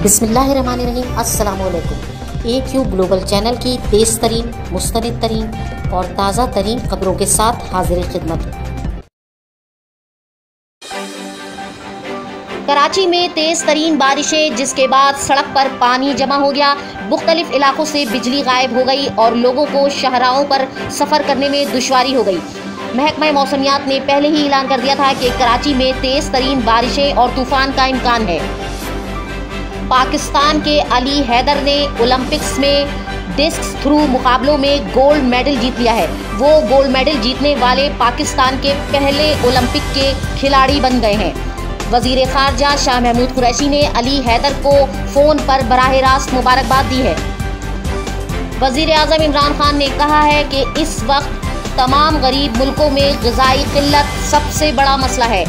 बिस्मिल्लाहिर्रहमानिर्रहीम। अस्सलामुअलैकुम। AQ global channel की तेज़ तरीन, मुस्तनिद तरीन और ताज़ा तरीन खबरों के साथ हाजिर खिदमत। कराची में तेज़ तरीन बारिशें, जिसके बाद सड़क पर पानी जमा हो गया। मुख्तलिफ इलाकों से बिजली गायब हो गई और लोगों को शाहराहों पर सफ़र करने में दुश्वारी हो गई। महकमा मौसमियात ने पहले ही ऐलान कर दिया था कि कराची में तेज़ तरीन बारिशें और तूफ़ान का इम्कान है। पाकिस्तान के अली हैदर ने ओलंपिक्स में डिस्क थ्रू मुकाबलों में गोल्ड मेडल जीत लिया है। वो गोल्ड मेडल जीतने वाले पाकिस्तान के पहले ओलंपिक के खिलाड़ी बन गए हैं। वज़ीर ख़ारजा शाह महमूद कुरैशी ने अली हैदर को फ़ोन पर बराह रास्त मुबारकबाद दी है। वज़ीर आज़म इमरान खान ने कहा है कि इस वक्त तमाम गरीब मुल्कों में ग़िज़ाई क़िल्लत सबसे बड़ा मसला है।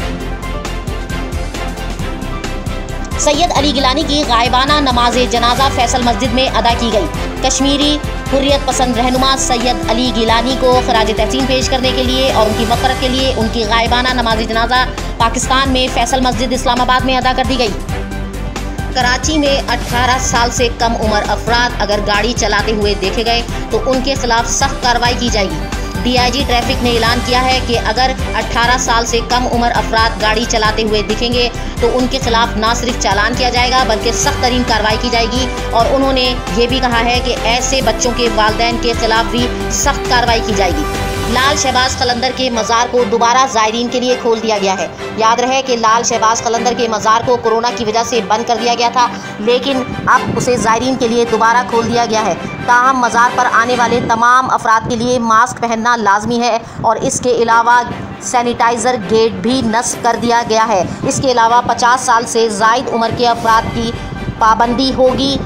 सैयद अली गिलानी की गायबाना नमाज जनाजा फैसल मस्जिद में अदा की गई। कश्मीरी हुर्रियत पसंद रहनुमा सैयद अली गिलानी को खराज तहसीन पेश करने के लिए और उनकी मग़फ़िरत के लिए उनकी गायबाना नमाज जनाजा पाकिस्तान में फैसल मस्जिद इस्लामाबाद में अदा कर दी गई। कराची में 18 साल से कम उम्र अफराद अगर गाड़ी चलाते हुए देखे गए तो उनके खिलाफ सख्त कार्रवाई की जाएगी। DIG ट्रैफिक ने ऐलान किया है कि अगर 18 साल से कम उम्र अफराद गाड़ी चलाते हुए दिखेंगे तो उनके खिलाफ न सिर्फ चालान किया जाएगा बल्कि सख्त तरीन कार्रवाई की जाएगी। और उन्होंने ये भी कहा है कि ऐसे बच्चों के वालिदैन के खिलाफ भी सख्त कार्रवाई की जाएगी। लाल शहबाज कलंदर के मज़ार को दोबारा ज़ायरीन के लिए खोल दिया गया है। याद रहे कि लाल शहबाज कलंदर के मज़ार को कोरोना की वजह से बंद कर दिया गया था, लेकिन अब उसे ज़ायरीन के लिए दोबारा खोल दिया गया है। ताहम मज़ार पर आने वाले तमाम अफराद के लिए मास्क पहनना लाजमी है और इसके अलावा सैनिटाइज़र गेट भी नस्ब कर दिया गया है। इसके अलावा 50 साल से ज़ायद उम्र के अफराद की पाबंदी होगी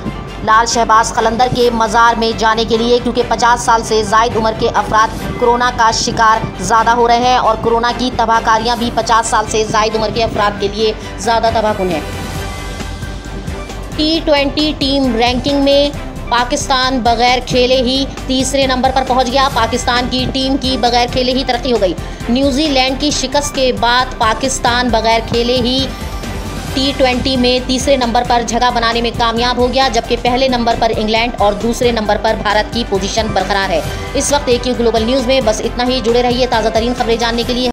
लाल शहबाज कलंदर के मज़ार में जाने के लिए, क्योंकि 50 साल से ज़ायद उम्र के अफराद कोरोना का शिकार ज़्यादा हो रहे हैं और कोरोना की तबाहकारियाँ भी 50 साल से ज़ायद उम्र के अफराद के लिए ज़्यादा तबाहकुन है। T20 टीम रैंकिंग में पाकिस्तान बगैर खेले ही तीसरे नंबर पर पहुंच गया। पाकिस्तान की टीम की बगैर खेले ही तरक्की हो गई। न्यूजीलैंड की शिकस्त के बाद पाकिस्तान बगैर खेले ही T20 में तीसरे नंबर पर जगह बनाने में कामयाब हो गया, जबकि पहले नंबर पर इंग्लैंड और दूसरे नंबर पर भारत की पोजीशन बरकरार है। इस वक्त AQ ग्लोबल न्यूज़ में बस इतना ही। जुड़े रहिए ताज़ा तरीन खबरें जानने के लिए।